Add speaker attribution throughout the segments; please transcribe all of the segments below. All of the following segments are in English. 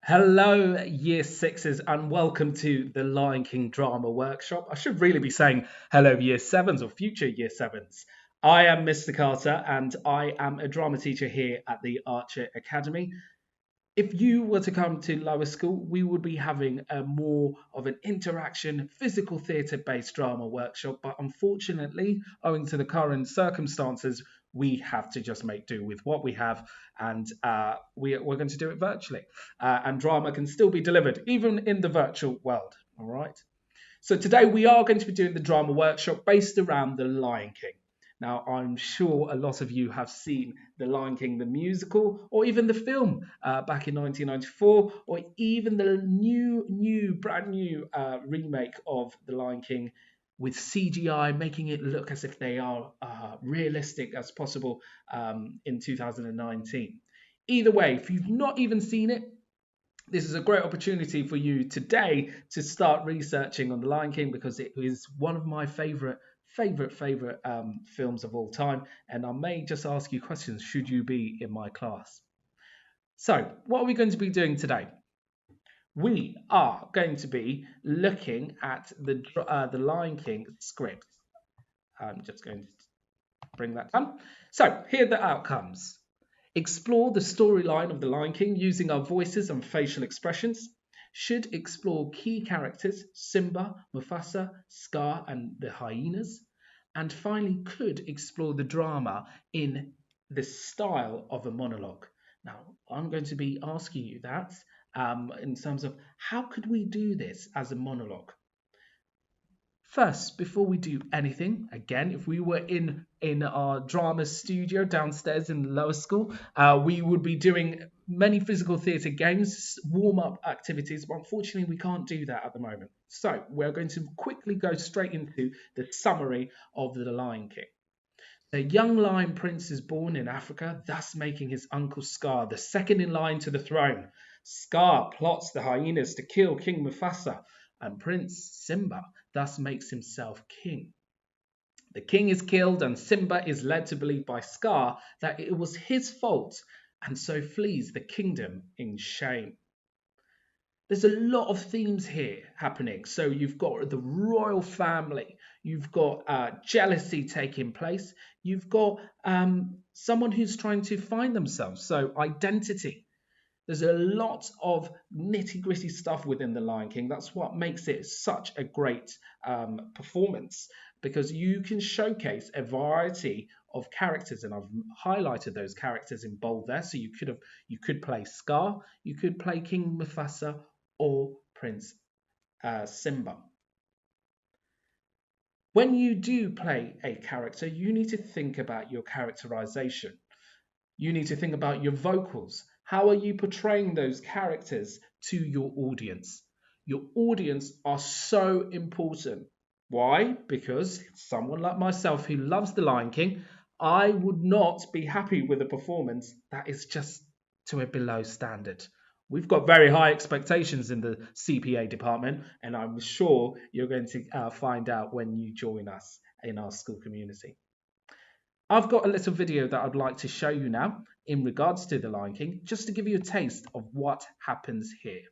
Speaker 1: Hello, Year Sixes, and welcome to the Lion King Drama Workshop. I should really be saying hello, Year Sevens or future Year Sevens. I am Mr. Carter, and I am a drama teacher here at the Archer Academy. If you were to come to lower school, we would be having a more of an interaction, physical theatre based drama workshop. But unfortunately, owing to the current circumstances, we have to just make do with what we have, and we're going to do it virtually. And drama can still be delivered, even in the virtual world. All right. So today we are going to be doing the drama workshop based around The Lion King. Now, I'm sure a lot of you have seen The Lion King, the musical, or even the film back in 1994, or even the brand new remake of The Lion King with CGI, making it look as if they are realistic as possible in 2019. Either way, if you've not even seen it, this is a great opportunity for you today to start researching on The Lion King because it is one of my favorite films of all time. And I may just ask you questions should you be in my class. So, what are we going to be doing today? We are going to be looking at the Lion King script. I'm just going to bring that down. So, here are the outcomes. Explore the storyline of The Lion King using our voices and facial expressions. Should explore key characters Simba, Mufasa, Scar, and the hyenas. And finally, could explore the drama in the style of a monologue. Now, I'm going to be asking you that in terms of how could we do this as a monologue? First, before we do anything, again, if we were in our drama studio downstairs in the lower school, we would be doing many physical theatre games, warm-up activities, but unfortunately we can't do that at the moment. So we're going to quickly go straight into the summary of The Lion King. The young lion prince is born in Africa, thus making his uncle Scar the second in line to the throne. Scar plots the hyenas to kill King Mufasa, and Prince Simba thus makes himself king. The king is killed, and Simba is led to believe by Scar that it was his fault, and so flees the kingdom in shame. There's a lot of themes here happening. So you've got the royal family, you've got jealousy taking place, you've got someone who's trying to find themselves. So identity. There's a lot of nitty gritty stuff within The Lion King. That's what makes it such a great performance because you can showcase a variety of characters, and I've highlighted those characters in bold there. So you could play Scar, you could play King Mufasa, or Prince Simba. When you do play a character, you need to think about your characterization. You need to think about your vocals. How are you portraying those characters to your audience? Your audience are so important. Why? Because someone like myself who loves The Lion King, I would not be happy with a performance that is just to a below standard. We've got very high expectations in the CPA department, and I'm sure you're going to find out when you join us in our school community. I've got a little video that I'd like to show you now in regards to The Lion King, just to give you a taste of what happens here.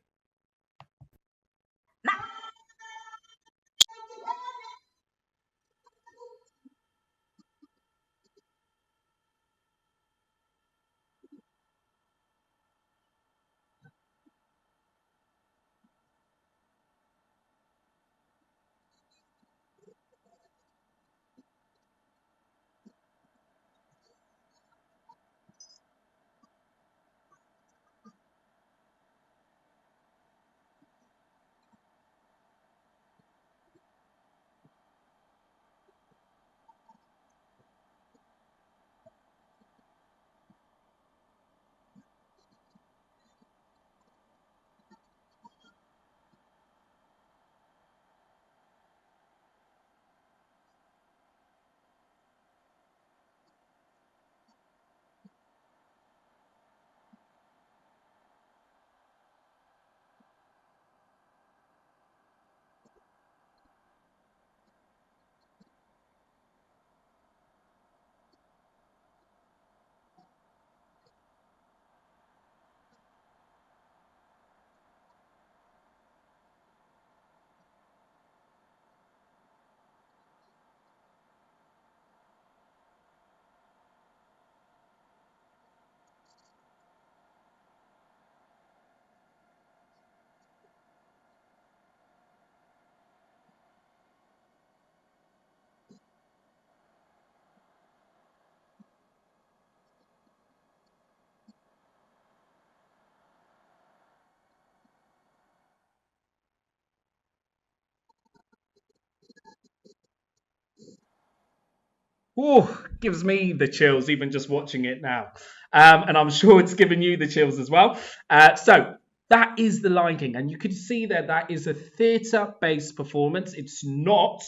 Speaker 1: Oh, gives me the chills even just watching it now. And I'm sure it's given you the chills as well. So that is The Lion King. And you can see there that is a theatre-based performance. It's not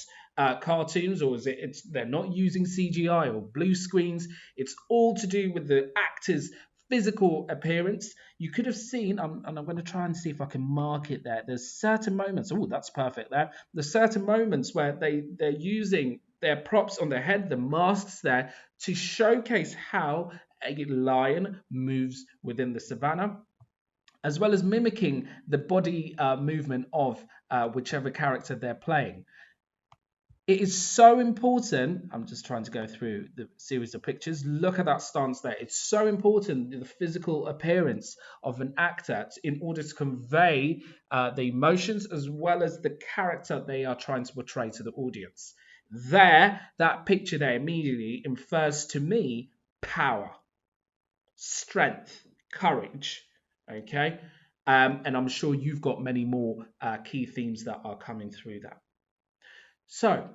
Speaker 1: cartoons, or is it? They're not using CGI or blue screens. It's all to do with the actors' physical appearance. You could have seen, and I'm going to try and see if I can mark it there. There's certain moments. Oh, that's perfect there. There's certain moments where they're using their props on their head, the masks there, to showcase how a lion moves within the savannah, as well as mimicking the body movement of whichever character they're playing. It is so important. I'm just trying to go through the series of pictures. Look at that stance there. It's so important, the physical appearance of an actor, in order to convey the emotions as well as the character they are trying to portray to the audience. There, that picture there immediately infers to me power, strength, courage. Okay. And I'm sure you've got many more key themes that are coming through that. So,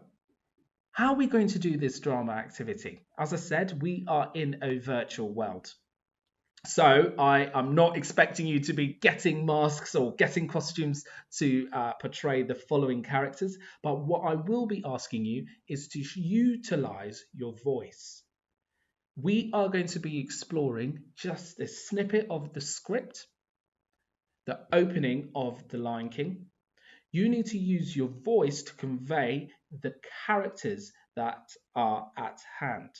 Speaker 1: how are we going to do this drama activity? As I said, we are in a virtual world. So I am not expecting you to be getting masks or getting costumes to portray the following characters. But what I will be asking you is to utilize your voice. We are going to be exploring just a snippet of the script, the opening of The Lion King. You need to use your voice to convey the characters that are at hand.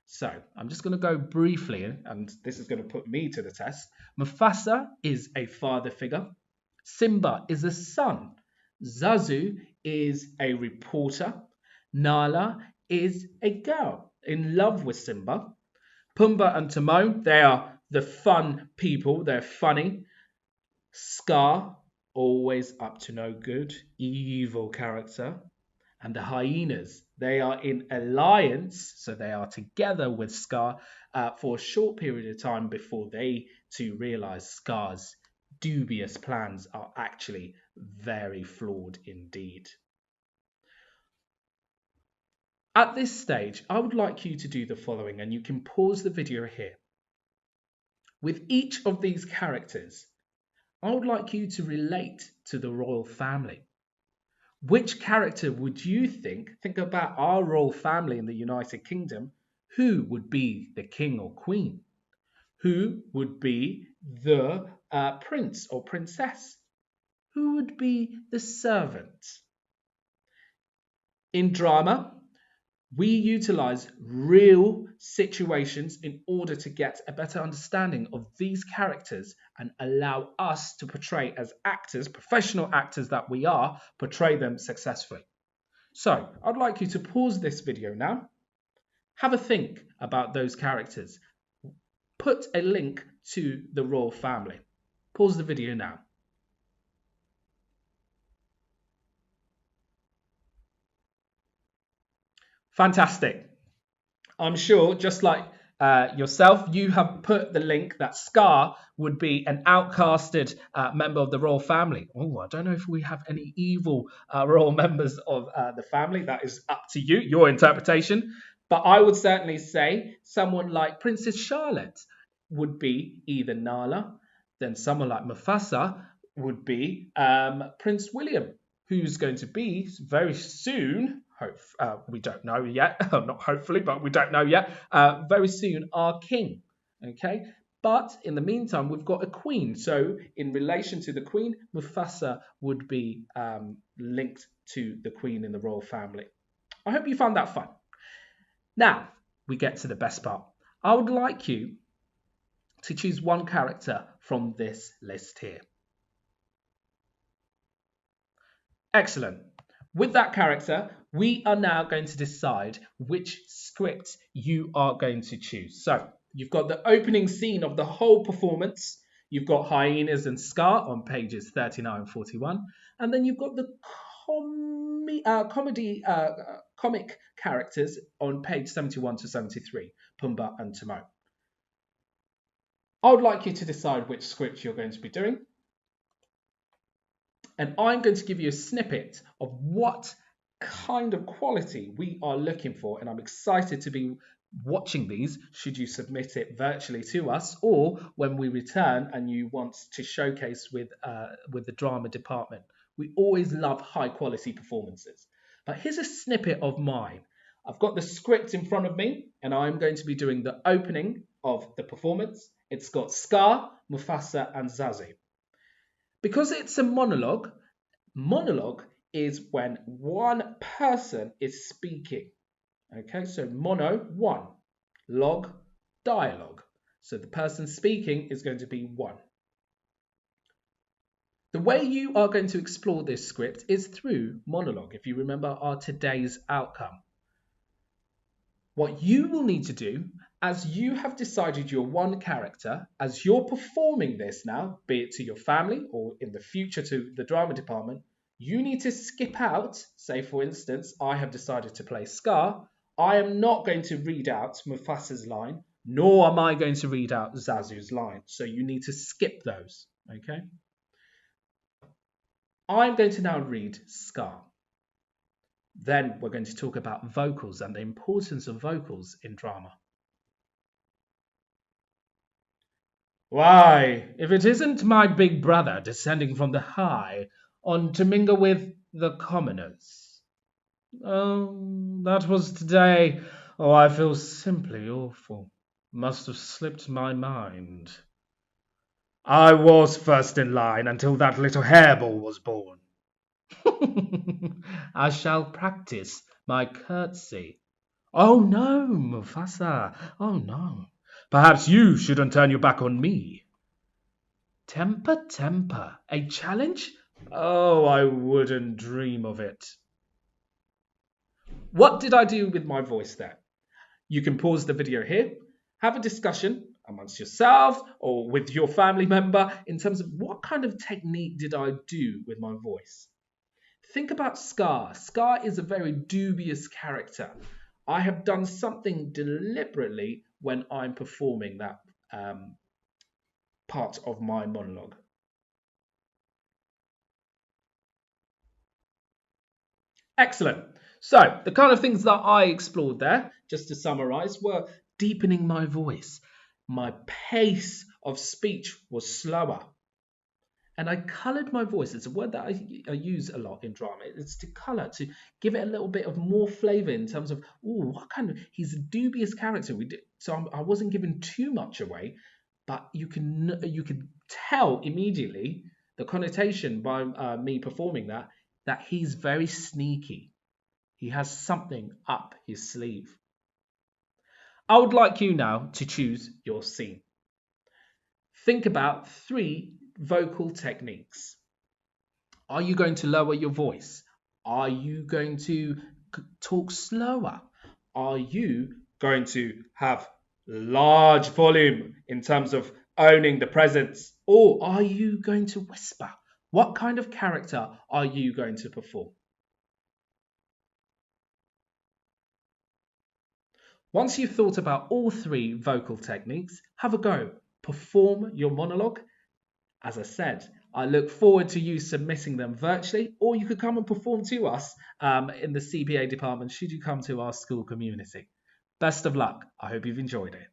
Speaker 1: So I'm just going to go briefly, and this is going to put me to the test. Mufasa is a father figure. Simba is a son. Zazu is a reporter. Nala is a girl in love with Simba. Pumbaa and Timon, they are the fun people. They're funny. Scar, always up to no good, evil character. And the hyenas, they are in alliance, so they are together with Scar for a short period of time before they too realize Scar's dubious plans are actually very flawed indeed. At this stage, I would like you to do the following, and you can pause the video here. With each of these characters, I would like you to relate to the royal family. Which character would you think about our royal family in the United Kingdom, who would be the king or queen? Who would be the prince or princess? Who would be the servant? In drama, we utilize real situations in order to get a better understanding of these characters and allow us to portray, as actors, professional actors that we are, portray them successfully. So I'd like you to pause this video now. Have a think about those characters. Put a link to the royal family. Pause the video now. Fantastic. I'm sure, just like yourself, you have put the link that Scar would be an outcasted member of the royal family. Oh, I don't know if we have any evil royal members of the family. That is up to you, your interpretation. But I would certainly say someone like Princess Charlotte would be either Nala, then someone like Mufasa would be Prince William, who's going to be very soon, we don't know yet, not hopefully, but we don't know yet, very soon our king. Okay, but in the meantime, we've got a queen. So in relation to the queen, Mufasa would be linked to the queen in the royal family. I hope you found that fun. Now, we get to the best part. I would like you to choose one character from this list here. Excellent. With that character, we are now going to decide which script you are going to choose. So you've got the opening scene of the whole performance. You've got hyenas and Scar on pages 39 and 41. And then you've got the comic characters on page 71 to 73, Pumbaa and Timon. I would like you to decide which script you're going to be doing. And I'm going to give you a snippet of what kind of quality we are looking for, and I'm excited to be watching these should you submit it virtually to us, or when we return and you want to showcase with the drama department. We always love high quality performances. But here's a snippet of mine. I've got the script in front of me, and I'm going to be doing the opening of the performance. It's got Scar, Mufasa, and Zazu. Because it's a monologue, monologue is when one person is speaking. Okay, so mono, one, log, dialogue. So the person speaking is going to be one. The way you are going to explore this script is through monologue, if you remember our today's outcome. What you will need to do, as you have decided your one character, as you're performing this now, be it to your family or in the future to the drama department, you need to skip out. Say, for instance, I have decided to play Scar. I am not going to read out Mufasa's line, nor am I going to read out Zazu's line. So you need to skip those, okay? I'm going to now read Scar. Then we're going to talk about vocals and the importance of vocals in drama. Why, if it isn't my big brother descending from the high on to mingle with the commoners. Oh, that was today. Oh, I feel simply awful. Must have slipped my mind. I was first in line until that little hairball was born. I shall practice my curtsy. Oh no, Mufasa. Oh no. Perhaps you shouldn't turn your back on me. Temper, temper. A challenge? Oh, I wouldn't dream of it. What did I do with my voice there? You can pause the video here, have a discussion amongst yourself or with your family member in terms of what kind of technique did I do with my voice. Think about Scar. Scar is a very dubious character. I have done something deliberately when I'm performing that part of my monologue. Excellent. So the kind of things that I explored there, just to summarize, were deepening my voice. My pace of speech was slower. And I coloured my voice. It's a word that I use a lot in drama. It's to colour, to give it a little bit of more flavour in terms of, oh, what kind of, he's a dubious character. So I wasn't giving too much away, but you could tell immediately the connotation by me performing that he's very sneaky. He has something up his sleeve. I would like you now to choose your scene. Think about 3 vocal techniques. Are you going to lower your voice? Are you going to talk slower? Are you going to have large volume in terms of owning the presence? Or are you going to whisper? What kind of character are you going to perform? Once you've thought about all 3 vocal techniques, have a go. Perform your monologue. As I said, I look forward to you submitting them virtually, or you could come and perform to us in the CPA department should you come to our school community. Best of luck. I hope you've enjoyed it.